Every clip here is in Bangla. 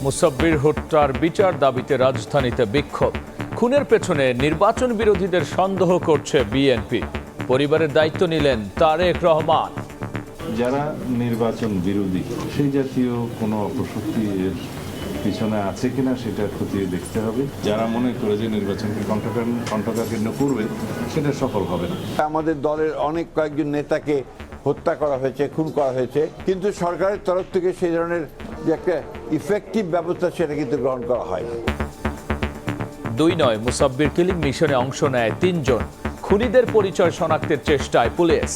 মুসাব্বির হত্যার বিচার দাবিতে রাজধানীতে বিক্ষোভ। খুনের পেছনে নির্বাচন বিরোধীদের সন্দেহ করছে বিএনপি। পরিবারের দায়িত্ব নিলেন তারেক রহমান। যারা নির্বাচন বিরোধী সেই জাতীয় কোনো অপশক্তির পিছনে আছে কিনা সেটা খতিয়ে দেখতে হবে। যারা মনে করে যে নির্বাচনকে কণ্ঠকাকীর্ণ করবে সেটা সফল হবে না। আমাদের দলের অনেক কয়েকজন নেতাকে হত্যা করা হয়েছে, খুন করা হয়েছে, কিন্তু সরকারের তরফ থেকে সেই ধরনের যে একটা ইফেক্টিভ ব্যবস্থা সেটা কিন্তু গ্রহণ করা হয়নি। 2 নয়, মুসাব্বির কিলিং মিশনে অংশ নেয় 3 জন। খুনিদের পরিচয় শনাক্তের চেষ্টায় পুলিশ।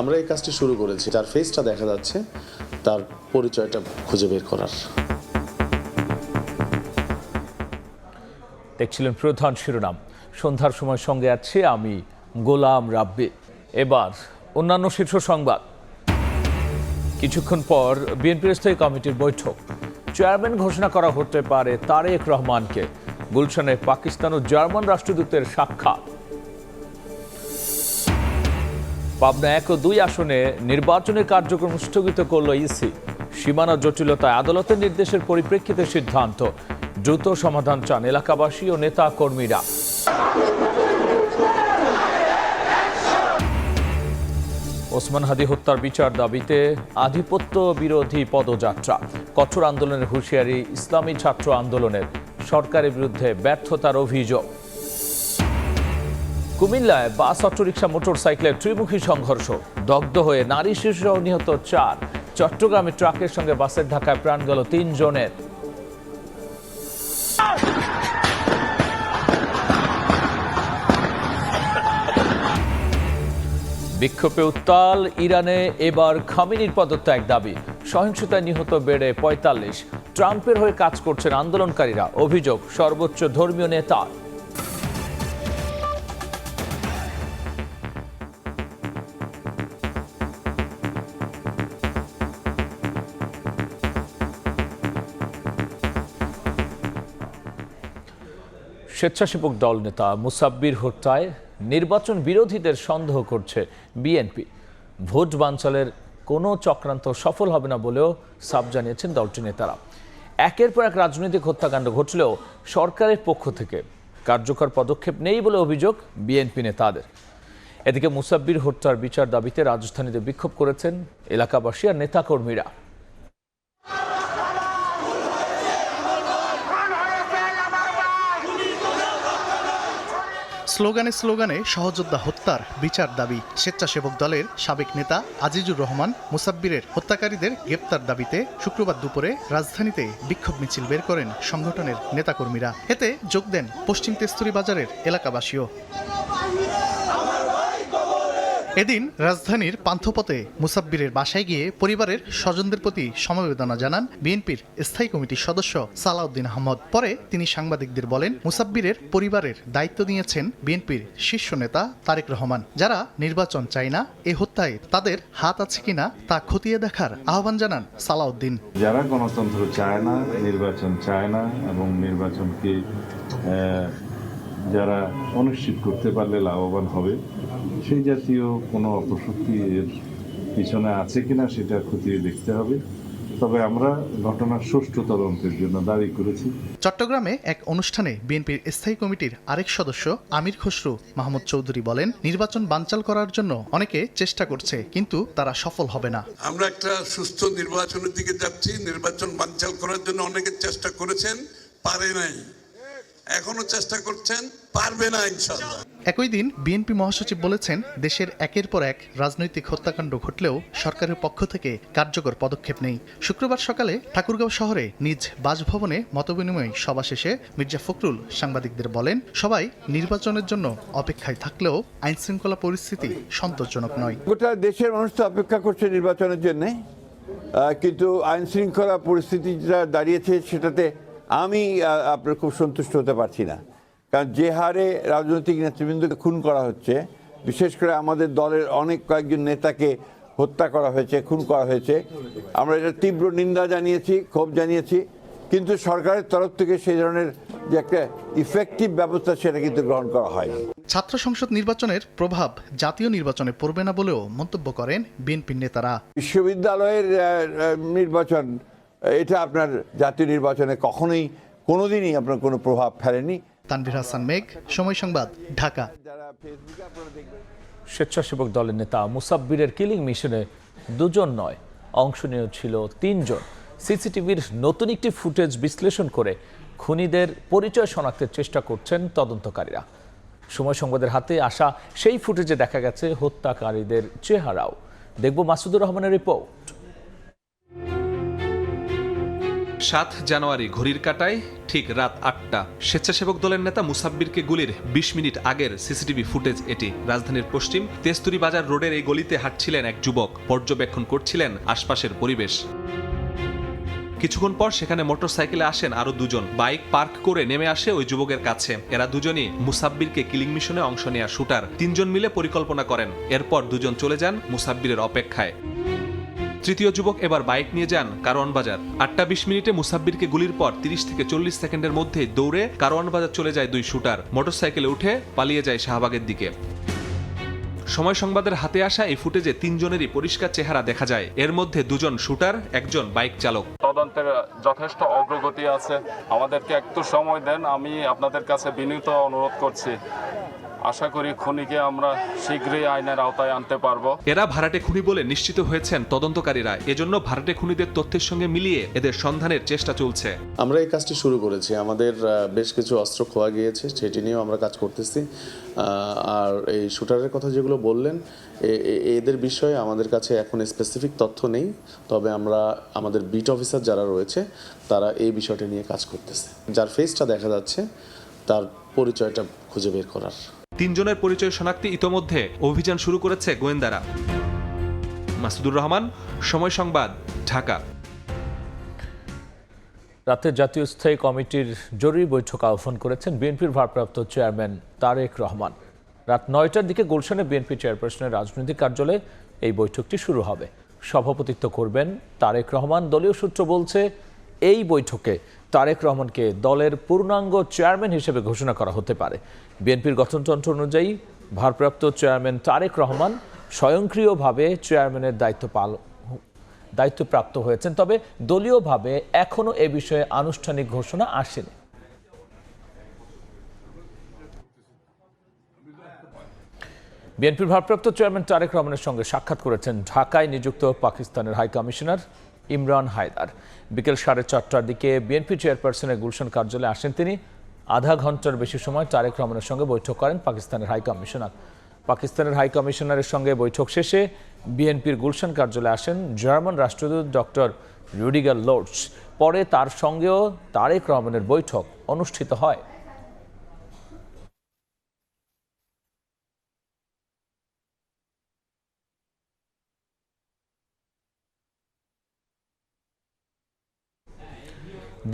আমরা এই কাজটি শুরু করেছি, যার ফেসটা দেখা যাচ্ছে তার পরিচয়টা খুঁজে বের করার। দেখছিলেন প্রধান শিরোনাম। সন্ধ্যার সময় সঙ্গে আছে আমি গোলাম রাব্বি। এবার অন্যান্য শীর্ষ সংবাদ। কিছুক্ষণ পর বিএনপির স্থায়ী কমিটির বৈঠক। চেয়ারম্যান ঘোষণা করা হতে পারে তারেক রহমানকে। গুলশানে পাকিস্তান ও জার্মান রাষ্ট্রদূতের সাক্ষাৎ। পাবনা 1 ও 2 আসনে নির্বাচনের কার্যক্রম স্থগিত করল ইসি। সীমানা জটিলতায় আদালতের নির্দেশের পরিপ্রেক্ষিতে সিদ্ধান্ত। দ্রুত সমাধান চান এলাকাবাসী ও নেতা কর্মীরা। ওসমান হাদি হত্যার বিচার দাবিতে আধিপত্য বিরোধী পদযাত্রা। কঠোর আন্দোলনের হুঁশিয়ারি ইসলামী ছাত্র আন্দোলনের। সরকারের বিরুদ্ধে ব্যর্থতার অভিযোগ। কুমিল্লায় বাস, অটোরিকশা, মোটরসাইকেলের ত্রিমুখী সংঘর্ষ। দগ্ধ হয়ে নারী শিশু নিহত 4। চট্টগ্রামে ট্রাকের সঙ্গে বাসের ধাক্কায় প্রাণ গেল 3 জনের। বিক্ষোভে উত্তাল ইরানে। এবার খামেনির পদত্যাগ দাবি। সহিংসতায় নিহত বেড়ে 45। ট্রাম্পের হয়ে কাজ করছেন আন্দোলনকারীরা। অভিযোগ সর্বোচ্চ ধর্মীয় নেতা। স্বেচ্ছাসেবক দল নেতা মুসাব্বির হত্যায় নির্বাচন বিরোধীদের সন্দেহ করছে বিএনপি। ভোট বানচালের কোনো চক্রান্ত সফল হবে না বলেও সাফ জানিয়েছেন দলটির নেতারা। একের পর এক রাজনৈতিক হত্যাকাণ্ড ঘটলেও সরকারের পক্ষ থেকে কার্যকর পদক্ষেপ নেই বলে অভিযোগ বিএনপি নেতাদের। এদিকে মুসাব্বির হত্যার বিচার দাবিতে রাজধানীতে বিক্ষোভ করেছেন এলাকাবাসী আর নেতাকর্মীরা। স্লোগানে স্লোগানে সহযোদ্ধা হত্যার বিচার দাবি। স্বেচ্ছাসেবক দলের সাবেক নেতা আজিজুর রহমান মুসাব্বিরের হত্যাকারীদের গ্রেপ্তার দাবিতে শুক্রবার দুপুরে রাজধানীতে বিক্ষোভ মিছিল বের করেন সংগঠনের নেতাকর্মীরা। এতে যোগ দেন পশ্চিম তেস্তুরি বাজারের এলাকাবাসীও। এদিন রাজধানীর পান্থপথে মুসাব্বিরের বাসায় গিয়ে পরিবারের স্বজনদের প্রতি সমবেদনা জানান বিএনপির স্থায়ী কমিটির সদস্য সালাউদ্দিন আহমদ। পরে তিনি সাংবাদিকদের বলেন, মুসাব্বিরের পরিবারের দায়িত্ব নিয়েছেন বিএনপির শীর্ষ নেতা তারেক রহমান। যারা নির্বাচন চায় না, এ হত্যায় তাদের হাত আছে কিনা তা খতিয়ে দেখার আহ্বান জানান সালাউদ্দিন। যারা গণতন্ত্র চায় না, নির্বাচন চায় না এবং নির্বাচনকে যারা অনিশ্চিত করতে পারলে লাভবান হবে, সেই জাতীয় কোনো অপশক্তির পিছনে আছে কিনা সেটা খতিয়ে দেখতে হবে। তবে আমরা ঘটনার সুষ্ঠু তদন্তের জন্য দাবি করেছি। চট্টগ্রামে এক অনুষ্ঠানে বিএনপির স্থায়ী কমিটির আরেক সদস্য আমির খসরু মাহমুদ চৌধুরী বলেন, নির্বাচন বানচাল করার জন্য অনেকে চেষ্টা করছে, কিন্তু তারা সফল হবে না। আমরা একটা সুস্থ নির্বাচনের দিকে যাচ্ছি। নির্বাচন বানচাল করার জন্য অনেকে চেষ্টা করেছেন, পারে নাই। এখনো চেষ্টা করছেন, পারবে না ইনশাআল্লাহ। একই দিন বিএনপি মহাসচিব বলেছেন, দেশের একের পর এক রাজনৈতিক হত্যাকাণ্ড ঘটলেও সরকারের পক্ষ থেকে কার্যকর পদক্ষেপ নেই। শুক্রবার সকালে ঠাকুরগাঁও শহরে নিজ বাসভবনে মতবিনিময় সভা শেষে মির্জা ফখরুল সাংবাদিকদের বলেন, সবাই নির্বাচনের জন্য অপেক্ষায় থাকলেও আইনশৃঙ্খলা পরিস্থিতি সন্তোষজনক নয়। গোটা দেশের মানুষ তো অপেক্ষা করছে নির্বাচনের জন্য, কিন্তু আইনশৃঙ্খলা পরিস্থিতি যেটা দাঁড়িয়েছে সেটাতে আমি আপনার খুব সন্তুষ্ট হতে পারছি না। কারণ যে হারে রাজনৈতিক নেতৃবৃন্দকে খুন করা হচ্ছে, বিশেষ করে আমাদের দলের অনেক কয়েকজন নেতাকে হত্যা করা হয়েছে, খুন করা হয়েছে, আমরা এটা তীব্র নিন্দা জানিয়েছি, ক্ষোভ জানিয়েছি, কিন্তু সরকারের তরফ থেকে সেই ধরনের যে একটা ইফেক্টিভ ব্যবস্থা সেটা কিন্তু গ্রহণ করা হয়নি। ছাত্র সংসদ নির্বাচনের প্রভাব জাতীয় নির্বাচনে পড়বে না বলেও মন্তব্য করেন বিএনপির নেতারা। বিশ্ববিদ্যালয়ের নির্বাচন এটা আপনার জাতীয় নির্বাচনে কখনোই কোনোদিনই আপনার কোনো প্রভাব ফেলেনি। তানভীর হাসান মেঘ, সময় সংবাদ, ঢাকা। যারা ফেসবুকে আপনারা দেখবেন স্বেচ্ছাসেবক দলের নেতা মুসাব্বিরের কিলিং মিশনে 2 জন নয়, অংশ নিয়েছিল 3 জন। সিসিটিভির নতুন একটি ফুটেজ বিশ্লেষণ করে খুনিদের পরিচয় শনাক্তের চেষ্টা করছেন তদন্তকারীরা। সময় সংবাদের হাতে আসা সেই ফুটেজে দেখা গেছে হত্যাকারীদের চেহারাও। দেখব মাসুদুর রহমানের রিপোর্ট। 7 জানুয়ারি ঘড়ির কাঁটায় ঠিক রাত 8টা স্বেচ্ছাসেবক দলের নেতা মুসাব্বিরকে গুলির 20 মিনিট আগের সিসিটিভি ফুটেজ এটি। রাজধানীর পশ্চিম তেস্তুরি বাজার রোডের এই গলিতে হাঁটছিলেন এক যুবক, পর্যবেক্ষণ করছিলেন আশপাশের পরিবেশ। কিছুক্ষণ পর সেখানে মোটরসাইকেলে আসেন আরো 2 জন। বাইক পার্ক করে নেমে আসে ওই যুবকের কাছে। এরা দুজনই মুসাব্বিরকে কিলিং মিশনে অংশ নেয়া শুটার। 3 জন মিলে পরিকল্পনা করেন। এরপর 2 জন চলে যান মুসাব্বিরের অপেক্ষায়। তৃতীয় যুবক এবার বাইক নিয়ে যান কারওয়ান বাজার। 8টা 20 মিনিটে মুসাব্বিরকে গুলির পর 30 থেকে 40 সেকেন্ডের মধ্যে দৌড়ে কারওয়ান বাজার চলে যায় 2 শুটার। মোটরসাইকেলে উঠে পালিয়ে যায় শাহবাগের দিকে। সময় সংবাদের হাতে আসা এই ফুটেজে 3 জনেরই পরিষ্কার চেহারা দেখা যায়। এর মধ্যে 2 জন শুটার, 1 জন বাইক চালক। তদন্তের যথেষ্ট অগ্রগতি আছে, আমাদেরকে একটু সময় দেন। আমি আপনাদের কাছে বিনীত অনুরোধ করছি, আশা করি খুনিকে আমরা শীঘ্রই আইনের আওতায় আনতে পারবো। এরা ভাড়াটে খুনি বলে নিশ্চিত হয়েছেন তদন্তকারীরা। এজন্য ভাড়াটে খুনিদের তথ্যের সঙ্গে মিলিয়ে এদের সন্ধানের চেষ্টা চলছে। আমরা এই কাজটি শুরু করেছি। আমাদের বেশ কিছু অস্ত্র খোয়া গিয়েছে, সেটি নিয়েও আমরা কাজ করতেছি। আর এই শুটারের কথা যেগুলো বললেন, এদের বিষয়ে আমাদের কাছে এখন স্পেসিফিক তথ্য নেই, তবে আমরা আমাদের বিট অফিসার যারা রয়েছে তারা এই বিষয়টা নিয়ে কাজ করতেছে। যার ফেসটা দেখা যাচ্ছে তার পরিচয়টা খুঁজে বের করার। 3 জনের পরিচয় শনাক্তে ইতোমধ্যে অভিযান শুরু করেছে গোয়েন্দারা। মাসুদুর রহমান, সময় সংবাদ, ঢাকা। রাতে জাতীয় স্থায়ী কমিটির জরুরি বৈঠক আহ্বান করেছেন বিএনপির ভারপ্রাপ্ত চেয়ারম্যান তারেক রহমান। রাত 9টার দিকে গুলশানে বিএনপি চেয়ারপারসনের রাজনৈতিক কার্যালয়ে এই বৈঠকটি শুরু হবে। সভাপতিত্ব করবেন তারেক রহমান। দলীয় সূত্র বলছে, এই বৈঠকে তারেক রহমানকে দলের পূর্ণাঙ্গ চেয়ারম্যান হিসেবে ঘোষণা করা হতে পারে। বিএনপির গঠনতন্ত্র অনুযায়ী ভারপ্রাপ্ত চেয়ারম্যান তারেক রহমান স্বয়ংক্রিয়ভাবে চেয়ারম্যানের দায়িত্বপ্রাপ্ত হয়েছেন, তবে দলীয়ভাবে এখনো এ বিষয়ে আনুষ্ঠানিক ঘোষণা আসেনি। বিএনপির ভারপ্রাপ্ত চেয়ারম্যান তারেক রহমানের সঙ্গে সাক্ষাৎ করেছেন ঢাকায় নিযুক্ত পাকিস্তানের হাই কমিশনার ইমরান হায়দার। বিকেল 4:30টার দিকে বিএনপি চেয়ারপারসনের গুলশান কার্যালয়ে আসেন তিনি। আধা ঘন্টার বেশি সময় তারেক রহমানের সঙ্গে বৈঠক করেন পাকিস্তানের হাই কমিশনার। পাকিস্তানের হাই কমিশনারের সঙ্গে বৈঠক শেষে বিএনপির গুলশান কার্যালয়ে আসেন জার্মান রাষ্ট্রদূত ডক্টর রুডিগার লোর্টস। পরে তার সঙ্গেও তারেক রহমানের বৈঠক অনুষ্ঠিত হয়।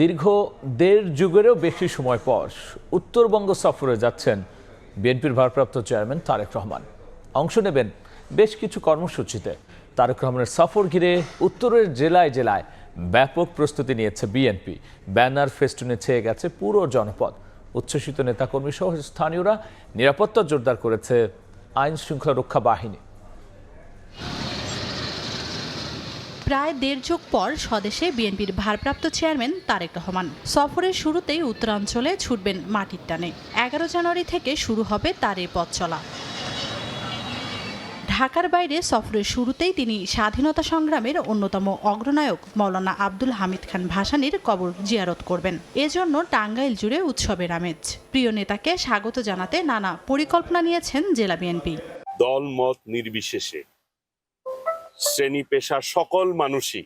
দীর্ঘ 1.5 যুগেরও বেশি সময় পর উত্তরবঙ্গ সফরে যাচ্ছেন বিএনপির ভারপ্রাপ্ত চেয়ারম্যান তারেক রহমান। অংশ নেবেন বেশ কিছু কর্মসূচিতে। তারেক রহমানের সফর ঘিরে উত্তরের জেলায় জেলায় ব্যাপক প্রস্তুতি নিয়েছে বিএনপি। ব্যানার ফেস্টুনে ছেয়ে গেছে পুরো জনপদ। উচ্ছ্বসিত নেতাকর্মী সহ স্থানীয়রা নিরাপত্তা জোরদার করেছে আইন শৃঙ্খলা রক্ষা বাহিনী। প্রায় 1.5 যুগ পর স্বদেশে বিএনপির ভারপ্রাপ্ত চেয়ারম্যান তারেক রহমান। সফরের শুরুতেই উত্তরাঞ্চলে ছুটবেন মাটির টানে। 11 জানুয়ারি থেকে শুরু হবে তার এই পথ চলা। ঢাকার বাইরে সফরের শুরুতেই তিনি স্বাধীনতা সংগ্রামের অন্যতম অগ্রনায়ক মাওলানা আব্দুল হামিদ খান ভাসানীর কবর জিয়ারত করবেন। এজন্য টাঙ্গাইল জুড়ে উৎসবের আমেজ। প্রিয় নেতাকে স্বাগত জানাতে নানা পরিকল্পনা নিয়েছেন জেলা বিএনপি। দল মত নির্বিশেষে শ্রেণী পেশার সকল মানুষই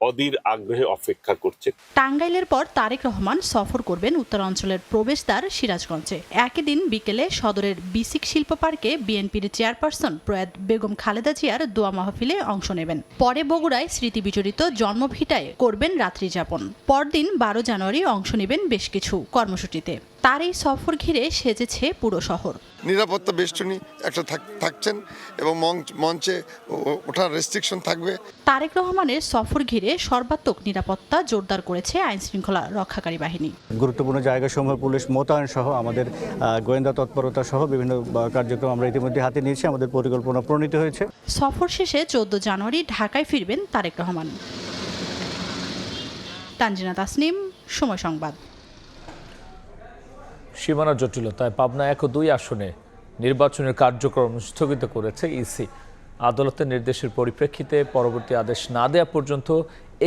অধীর আগ্রহে অপেক্ষা করছে। টাঙ্গাইলের পর তারেক রহমান সফর করবেন উত্তরাঞ্চলের প্রবেশদ্বার সিরাজগঞ্জে। একই দিন বিকেলে সদরের বিসিক শিল্প পার্কে বিএনপির চেয়ারপারসন প্রয়াত বেগম খালেদা জিয়ার দোয়া মাহফিলে অংশ নেবেন। পরে বগুড়ায় স্মৃতি বিজড়িত জন্মভিটায় করবেন রাত্রি যাপন। পরদিন 12 জানুয়ারি অংশ নেবেন বেশ কিছু কর্মসূচিতে। তার এই সফর ঘিরে সেজেছে পুরো শহর। নিরাপত্তা বেষ্টনী একটা থাকছেন এবং মঞ্চে ওঠার রেস্ট্রিকশন থাকবে। তারেক রহমানের সফর ঘিরে সর্বাত্মক নিরাপত্তা জোরদার করেছে আইন শৃঙ্খলা রক্ষাকারী বাহিনী। গুরুত্বপূর্ণ জায়গাসমূহে পুলিশ মোতায়েন সহ আমাদের গোয়েন্দা তৎপরতা সহ বিভিন্ন কার্যক্রম আমরা ইতিমধ্যে হাতে নিয়েছি। আমাদের পরিকল্পনা প্রণীত হয়েছে। সফর শেষে 14 জানুয়ারি ঢাকায় ফিরবেন তারেক রহমান। তানজিনা তাসনিম, সময় সংবাদ। সীমানা জটিলতায় পাবনা 1 ও 2 আসনে নির্বাচনের কার্যক্রম স্থগিত করেছে ইসি। আদালতের নির্দেশের পরিপ্রেক্ষিতে পরবর্তী আদেশ না দেওয়া পর্যন্ত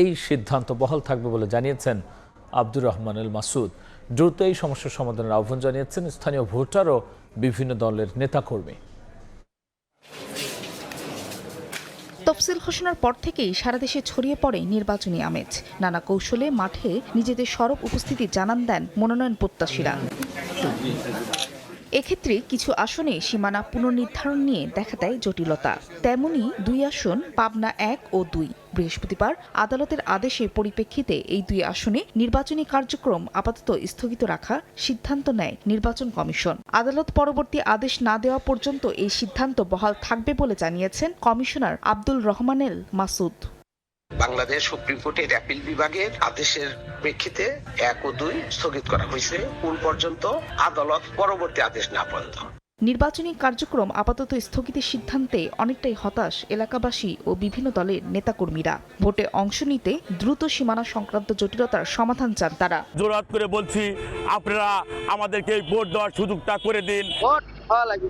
এই সিদ্ধান্ত বহাল থাকবে বলে জানিয়েছেন আব্দুর রহমান আল মাসুদ। দ্রুত এই সমস্যার সমাধানের আহ্বান জানিয়েছেন স্থানীয় ভোটার ও বিভিন্ন দলের নেতাকর্মী। তফসিল ঘোষণার পর থেকেই সারা দেশে ছড়িয়ে পড়ে নির্বাচনী আমেজ। নানা কৌশলে মাঠে নিজেদের সরব উপস্থিতি জানান দেন মনোনয়ন প্রত্যাশীরা। এক্ষেত্রে কিছু আসনে সীমানা পুনর্নির্ধারণ নিয়ে দেখা দেয় জটিলতা। তেমনি 2 আসন পাবনা 1 ও 2। বৃহস্পতিবার আদালতের আদেশের পরিপ্রেক্ষিতে এই 2 আসনে নির্বাচনী কার্যক্রম আপাতত স্থগিত রাখার সিদ্ধান্ত নেয় নির্বাচন কমিশন। আদালত পরবর্তী আদেশ না দেওয়া পর্যন্ত এই সিদ্ধান্ত বহাল থাকবে বলে জানিয়েছেন কমিশনার আব্দুল রহমানেল মাসুদ। বাংলাদেশ সুপ্রিম কোর্টের অ্যাপিল বিভাগের আদেশের প্রেক্ষিতে 1 ও 2 স্থগিত করা হয়েছে কোন পর্যন্ত আদালত পরবর্তী আদেশ না পর্যন্ত। নির্বাচনী কার্যক্রম আপাতত স্থগিতের সিদ্ধান্তে অনেকটাই হতাশ এলাকাবাসী ও বিভিন্ন দলের নেতাকর্মীরা। ভোটে অংশ নিতে দ্রুত সীমানা সংক্রান্ত জটিলতার সমাধান চান তারা। জোরাত করে বলছি, আপনারা আমাদেরকে ভোট দেওয়ার সুযোগটা করে দিন।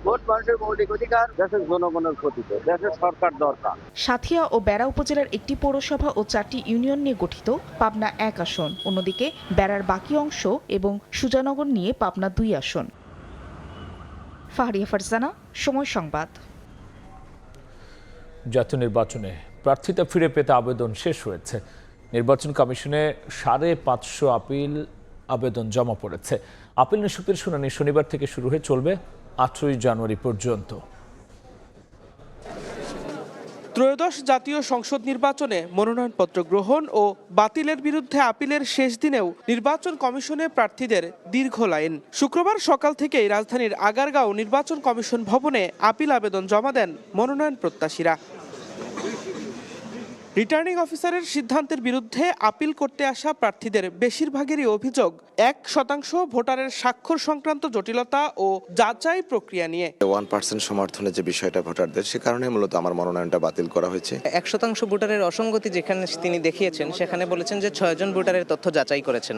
ভোট মানুষের মৌলিক অধিকার, দেশের জনগণের ক্ষতিতে দেশের সরকার দরকার। সাথিয়া ও বেড়া উপজেলার একটি পৌরসভা ও 4টি ইউনিয়ন নিয়ে গঠিত পাবনা 1 আসন, অন্যদিকে বেড়ার বাকি অংশ এবং সুজানগর নিয়ে পাবনা 2 আসন। ফাহরিয়া ফারজানা, সময় সংবাদ। জাতীয় নির্বাচনে প্রার্থিতা ফিরে পেতে আবেদন শেষ হয়েছে। নির্বাচন কমিশনে 550 আপিল আবেদন জমা পড়েছে। আপিল নিষ্পত্তির শুনানি শনিবার থেকে শুরু হয়ে চলবে 8ই জানুয়ারি পর্যন্ত। ত্রয়োদশ জাতীয় সংসদ নির্বাচনে মনোনয়নপত্র গ্রহণ ও বাতিলের বিরুদ্ধে আপিলের শেষ দিনেও নির্বাচন কমিশনে প্রার্থীদের দীর্ঘ লাইন। শুক্রবার সকাল থেকেই রাজধানীর আগারগাঁও নির্বাচন কমিশন ভবনে আপিল আবেদন জমা দেন মনোনয়ন প্রত্যাশীরা। রিটার্নিং অফিসারের সিদ্ধান্তের বিরুদ্ধে আপিল করতে আসা প্রার্থীদের বেশিরভাগেরই অভিযোগ 1% ভোটারের স্বাক্ষর সংক্রান্ত জটিলতা ও যাচাই প্রক্রিয়া নিয়ে। 1% সমর্থনের যে বিষয়টা ভোটারদের, সে কারণে মূলত আমার মনোনয়নটা বাতিল করা হয়েছে। 1% ভোটারের অসঙ্গতি যেখানে তিনি দেখিয়েছেন, সেখানে বলেছেন যে 6 জন ভোটারের তথ্য যাচাই করেছেন,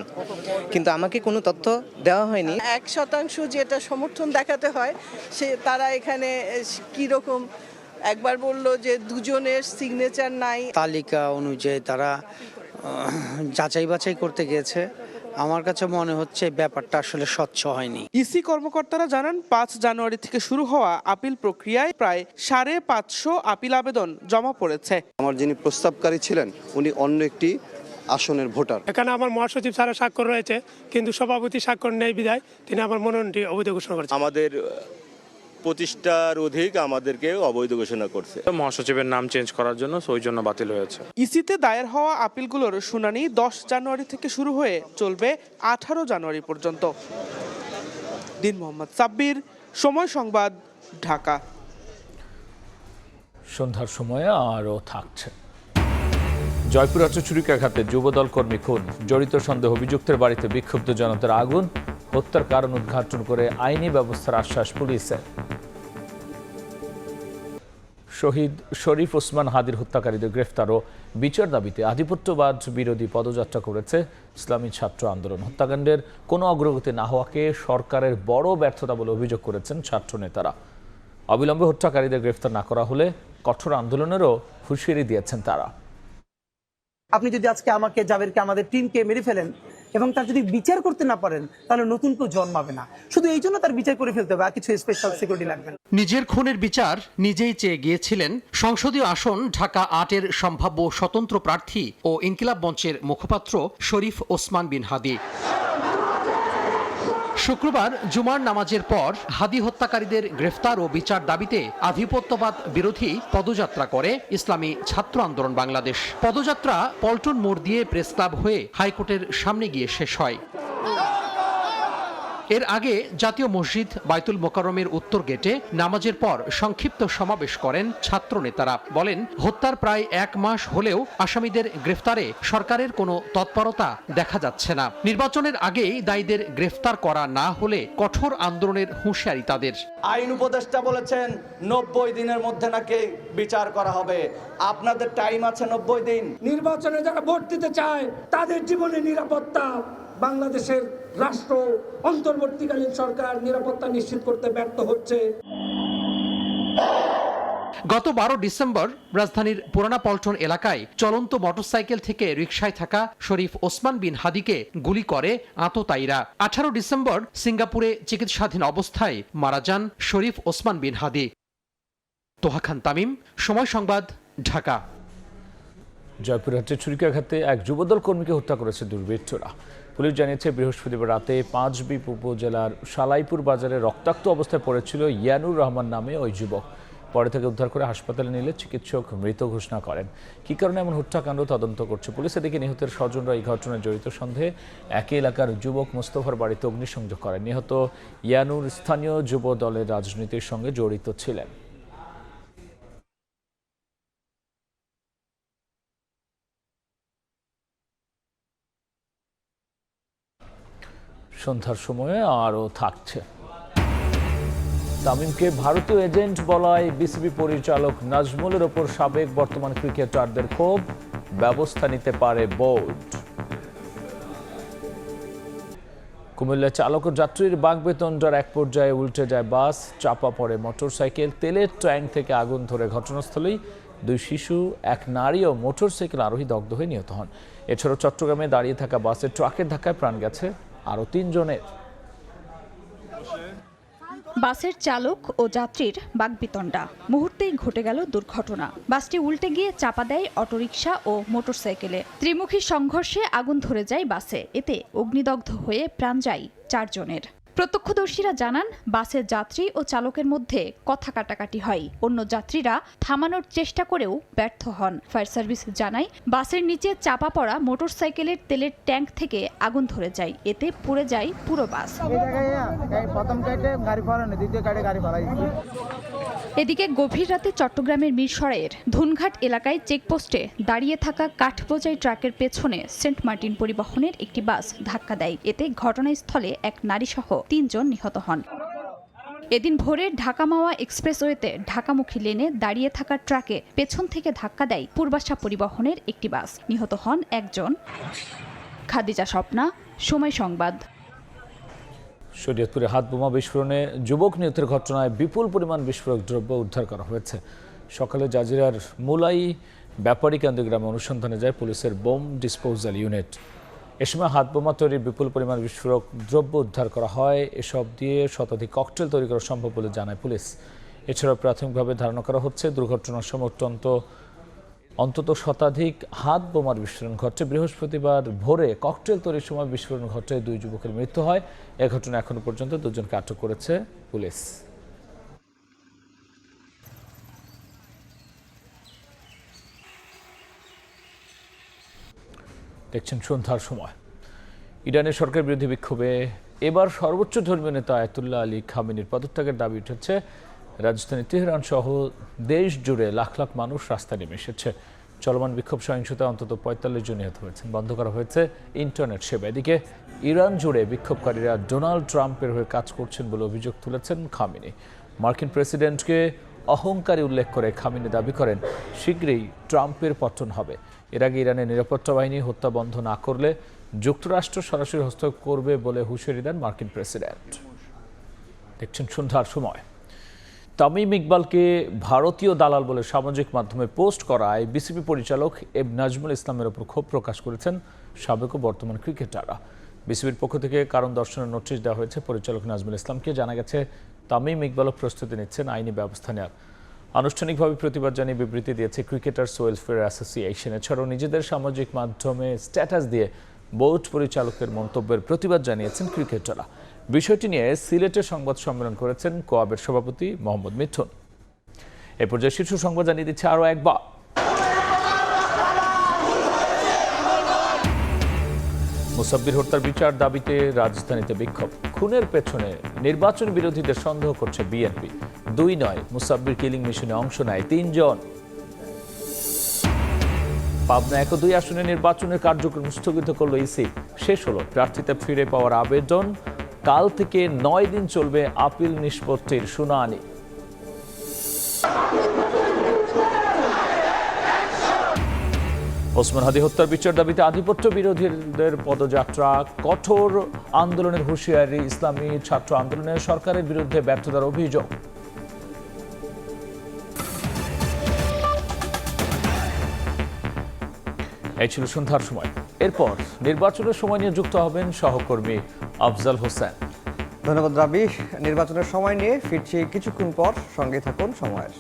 কিন্তু আমাকে কোনো তথ্য দেওয়া হয়নি। 1% যেটা সমর্থন দেখাতে হয়, সে তারা এখানে কি রকম একবার বললো যে 2 জনের সিগনেচার নাই। তালিকা অনুযায়ী তারা যাচাই বাছাই করতে গিয়েছে। আমার কাছে মনে হচ্ছে ব্যাপারটা আসলে স্বচ্ছ হয়নি। ইসি কর্মকর্তারা জানান 5 জানুয়ারি থেকে শুরু হওয়া আপিল প্রক্রিয়ায় প্রায় 550 আপিল আবেদন জমা পড়েছে। আমার যিনি প্রস্তাবকারী ছিলেন উনি অন্য একটি আসনের ভোটার। এখানে আমার মহাসচিব স্যারের স্বাক্ষর রয়েছে, কিন্তু সভাপতি স্বাক্ষর নেই বিধায় তিনি আমার মনোনয়নটি অবৈধ ঘোষণা করেছেন। আমাদের 25টার অধিক আমাদেরকে অবৈধ ঘোষণা করছে। মহাসচিবের নাম চেঞ্জ করার জন্য, ওই জন্য বাতিল হয়েছে। ইসিতে দায়ের হওয়া আপিলগুলোর শুনানি 10 জানুয়ারি থেকে শুরু হয়ে চলবে 18 জানুয়ারি পর্যন্ত। দিন মোহাম্মদ সাব্বির, সময় সংবাদ, ঢাকা। সন্ধ্যার সময়ে আরও থাকছে। জয়পুরহাটে ছুরিকাঘাতে যুবদল কর্মী খুন, জড়িত সন্দেহ অভিযুক্তের বাড়িতে বিক্ষুব্ধ জনতার আগুন, হত্যার কারণ উদ্ঘাটন করে আইনি ব্যবস্থার আশ্বাস পুলিশের। শহীদ শরীফ ওসমান হাদির হত্যাকারীদের গ্রেফতার ও বিচার দাবিতে আধিপত্যবাদ বিরোধী পদযাত্রা করেছে ইসলামী ছাত্র আন্দোলন। হত্যাকাণ্ডের কোনো অগ্রগতি না হওয়াকে সরকারের বড় ব্যর্থতা বলে অভিযোগ করেছেন ছাত্র নেতারা। অবিলম্বে হত্যাকারীদের গ্রেফতার না করা হলে কঠোর আন্দোলনেরও হুঁশিয়ারি দিয়েছেন তারা। আপনি যদি আজকে আমাকে, জাবেরকে, আমাদের টিমকে মেরে ফেলেন এবং তার যদি বিচার করতে না পারেন, তাহলে নতুন কেউ জন্মাবে না। শুধু এই জন্য তার বিচার করে ফেলতে হবে, আর কিছু স্পেশাল সিকিউরিটি লাগবে না। নিজের খুনের বিচার নিজেই চেয়ে গিয়েছিলেন সংসদীয় আসন ঢাকা 8-এর সম্ভাব্য স্বতন্ত্র প্রার্থী ও ইনকিলাব মঞ্চের মুখপাত্র শরীফ ওসমান বিন হাদি। শুক্রবার জুমার নামাজের পর হাদি হত্যাকারীদের গ্রেফতার ও বিচার দাবিতে আধিপত্যবাদ বিরোধী পদযাত্রা করে ইসলামী ছাত্র আন্দোলন বাংলাদেশ। পদযাত্রা পল্টন মোড় দিয়ে প্রেস ক্লাব হয়ে হাইকোর্টের সামনে গিয়ে শেষ হয়। এর আগে জাতীয় মসজিদ বায়তুল মোকাররমের উত্তর গেটে নামাজের পর সংক্ষিপ্ত সমাবেশ করেন ছাত্র নেতারা। বলেন, হত্যার প্রায় 1 মাস হলেও আসামিদের গ্রেফতারে সরকারের কোনো তৎপরতা দেখা যাচ্ছে না। নির্বাচনের আগেই দায়ীদের গ্রেফতার করা না হলে কঠোর আন্দোলনের হুঁশিয়ারি তাদের। আইন উপদেষ্টা বলেছেন 90 দিনের মধ্যে নাকি বিচার করা হবে। আপনাদের টাইম আছে 90 দিন। নির্বাচনে যারা ভোট দিতে চায় তাদের জীবনের নিরাপত্তা বাংলাদেশের রাষ্ট্র অন্তর্বর্তীকালীন সরকার নিরাপত্তা নিশ্চিত করতে ব্যর্থ হচ্ছে। গত 12 ডিসেম্বর রাজধানীর পুরানা পল্টন এলাকায় চলন্ত মোটরসাইকেল থেকে রিকশায় থাকা শরীফ ওসমান বিন হাদিকে গুলি করে আততায়ীরা। 18 ডিসেম্বর সিঙ্গাপুরে চিকিৎসাধীন অবস্থায় মারা যান শরীফ ওসমান বিন হাদি। তোহা খান তামিম, সময় সংবাদ, ঢাকা। জয়পুরহাটের ছুরিকাঘাতে এক যুবদল কর্মীকে হত্যা করেছে দুর্বৃত্তরা। পুলিশ জানিয়েছে, বৃহস্পতিবার রাতে পাঁচবিপ উপজেলার সালাইপুর বাজারে রক্তাক্ত অবস্থায় পড়েছিল ইয়ানুর রহমান নামে ওই যুবক। পরে থেকে উদ্ধার করে হাসপাতালে নিলে চিকিৎসক মৃত ঘোষণা করেন। কী কারণে এমন হত্যাকাণ্ড তদন্ত করছে পুলিশ। এদিকে নিহতের স্বজনরা এই ঘটনায় জড়িত সন্দেহে একই এলাকার যুবক মোস্তফার বাড়িতে অগ্নিসংযোগ করেন। নিহত ইয়ানুর স্থানীয় যুব দলের রাজনীতির সঙ্গে জড়িত ছিলেন। সন্ধ্যার সময়ে আরও থাকছে। তামিমকে ভারতীয় এজেন্ট বলায় বিসিবি পরিচালক নাজমুলের ওপর সাবেক বর্তমান ক্রিকেটারদের ক্ষোভ, ব্যবস্থা নিতে পারে বোর্ড। কুমিল্লা চালক ও যাত্রীর বাগবেতণ্ডার এক পর্যায়ে উল্টে যায় বাস, চাপা পড়ে মোটরসাইকেল, তেলের ট্যাঙ্ক থেকে আগুন ধরে ঘটনাস্থলেই 2 শিশু, 1 নারী ও মোটরসাইকেল আরোহী দগ্ধ হয়ে নিহত হন। এছাড়াও চট্টগ্রামে দাঁড়িয়ে থাকা বাসের ট্রাকের ধাক্কায় প্রাণ গেছে আরও 3 জনের। বাসের চালক ও যাত্রীর বাগবিতণ্ডা, মুহূর্তেই ঘটে গেল দুর্ঘটনা। বাসটি উল্টে গিয়ে চাপা দেয় অটোরিকশা ও মোটরসাইকেলে। ত্রিমুখী সংঘর্ষে আগুন ধরে যায় বাসে। এতে অগ্নিদগ্ধ হয়ে প্রাণ যায় 4 জনের। প্রত্যক্ষদর্শীরা জানান, বাসের যাত্রী ও চালকের মধ্যে কথা কাটাকাটি হয়। অন্য যাত্রীরা থামানোর চেষ্টা করেও ব্যর্থ হন। ফায়ার সার্ভিস জানায়, বাসের নিচে চাপা পড়া মোটরসাইকেলের তেলের ট্যাঙ্ক থেকে আগুন ধরে যায়। এতে পুড়ে যায় পুরো বাস। এদিকে গভীর রাতে চট্টগ্রামের মিরসরাইয়ের ধুনঘাট এলাকায় চেকপোস্টে দাঁড়িয়ে থাকা কাঠবোঝাই ট্রাকের পেছনে সেন্ট মার্টিন পরিবহনের একটি বাস ধাক্কা দেয়। এতে ঘটনাস্থলে 1 নারীসহ 3 জন নিহত হন। এদিন ভোরে ঢাকা মাওয়া এক্সপ্রেসওয়েতে ঢাকামুখী লেনে দাঁড়িয়ে থাকা ট্রাকে পেছন থেকে ধাক্কা দেয় পূর্বাশা পরিবহনের একটি বাস। নিহত হন 1 জন। খাদিজা স্বপ্না, সময় সংবাদ। শরীয়তপুরে হাত বোমা বিস্ফোরণে যুবক নিহতের ঘটনায় বিপুল পরিমাণ বিস্ফোরক দ্রব্য উদ্ধার করা হয়েছে। সকালে জাজিরার মুলাই ব্যাপারী কেন্দ্র গ্রামে অনুসন্ধানে যায় পুলিশের বোম ডিসপোজাল ইউনিট। এ সময় হাত বোমা তৈরির বিপুল পরিমাণ বিস্ফোরক দ্রব্য উদ্ধার করা হয়। এসব দিয়ে শতাধিক ককটেল তৈরি করা সম্ভব বলে জানায় পুলিশ। এছাড়াও প্রাথমিকভাবে ধারণা করা হচ্ছে দুর্ঘটনার সময় অন্তত শতাধিক হাত বোমার বিস্ফোরণ ঘটে। বৃহস্পতিবার ভোরে ককটেল তৈরির সময় বিস্ফোরণ ঘটে 2 যুবকের মৃত্যু হয়। এ ঘটনায় এখনো পর্যন্ত 2 জনকে আটক করেছে পুলিশ। দেখছেন সন্ধ্যার সময়। ইরানের সরকার বিরোধী বিক্ষোভে এবার সর্বোচ্চ ধর্মীয় নেতা আয়াতুল্লাহ আলী খামেনির পদত্যাগের দাবি উঠেছে। রাজধানী তেহরান সহ দেশ জুড়ে লাখ লাখ মানুষ রাস্তায় নেমে এসেছে। চলমান বিক্ষোভ সহিংসতায় অন্তত 45 জন নিহত হয়েছেন। বন্ধ করা হয়েছে ইন্টারনেট সেবা। এদিকে ইরান জুড়ে বিক্ষোভকারীরা ডোনাল্ড ট্রাম্পের হয়ে কাজ করছেন বলে অভিযোগ তুলেছেন খামেনি। মার্কিন প্রেসিডেন্টকে অহংকারী উল্লেখ করে খামেনি দাবি করেন শীঘ্রই ট্রাম্পের পতন হবে। এর আগে ইরানের নিরাপত্তা বাহিনী হত্যা বন্ধ না করলে যুক্তরাষ্ট্র সরাসরি হস্তক্ষেপ করবে বলে হুঁশিয়ারি দেন মার্কিন প্রেসিডেন্ট। দেখছেন সন্ধ্যার সময়। তামিম ইকবালকে ভারতীয় দালাল বলে সামাজিক মাধ্যমে পোস্ট করায় বিসিবি পরিচালক নাজমুল ইসলামের ওপর ক্ষোভ প্রকাশ করেছেন সাবেক ও বর্তমান ক্রিকেটাররা। বিসিবির পক্ষ থেকে কারণ দর্শানোর নোটিশ দেওয়া হয়েছে পরিচালক নাজমুল ইসলামকে। জানা গেছে, তামিম ইকবালও প্রস্তুতি নিচ্ছেন আইনি ব্যবস্থা নেওয়ার। আনুষ্ঠানিকভাবে প্রতিবাদ জানিয়ে বিবৃতি দিয়েছে ক্রিকেটার্স ওয়েলফেয়ার অ্যাসোসিয়েশন। এছাড়াও নিজেদের সামাজিক মাধ্যমে স্ট্যাটাস দিয়ে বোর্ড পরিচালকের মন্তব্যের প্রতিবাদ জানিয়েছেন ক্রিকেটাররা। বিষয়টি নিয়ে সিলেটে সংবাদ সম্মেলন করেছেন কোয়াবের সভাপতি মোহাম্মদ মিঠুন। এ পর্যায়ে শীর্ষ সংবাদ জানিয়ে দিচ্ছে আরও একবার। মুসাব্বির হত্যার বিচার দাবিতে রাজধানীতে বিক্ষোভ। খুনের পেছনে নির্বাচন বিরোধীদের সন্দেহ করছে বিএনপি। 2 নয়, মুসাব্বির কিলিং মিশনে অংশ নেয় 3 জন। পাবনা 1 ও 2 আসনে নির্বাচনের কার্যক্রম স্থগিত করল ইসি। শেষ হলো প্রার্থীতা ফিরে পাওয়ার আবেদন। কাল থেকে 9 দিন চলবে আপিল নিষ্পত্তির শুনানি। ওসমান হাদি হত্যার বিচার দাবিতে আধিপত্য বিরোধীদের পদযাত্রা, কঠোর আন্দোলনের হুঁশিয়ারি। ইসলামী ছাত্র আন্দোলনে সরকারের বিরুদ্ধে ব্যর্থতার অভিযোগ। এই ছিল সন্ধ্যার সময়। এরপর নির্বাচনের সময় নিয়ে যুক্ত হবেন সহকর্মী আফজাল হোসেন। ধন্যবাদ রাবি। নির্বাচনের সময় নিয়ে ফিরছি কিছুক্ষণ পর, সঙ্গে থাকুন সময়ের।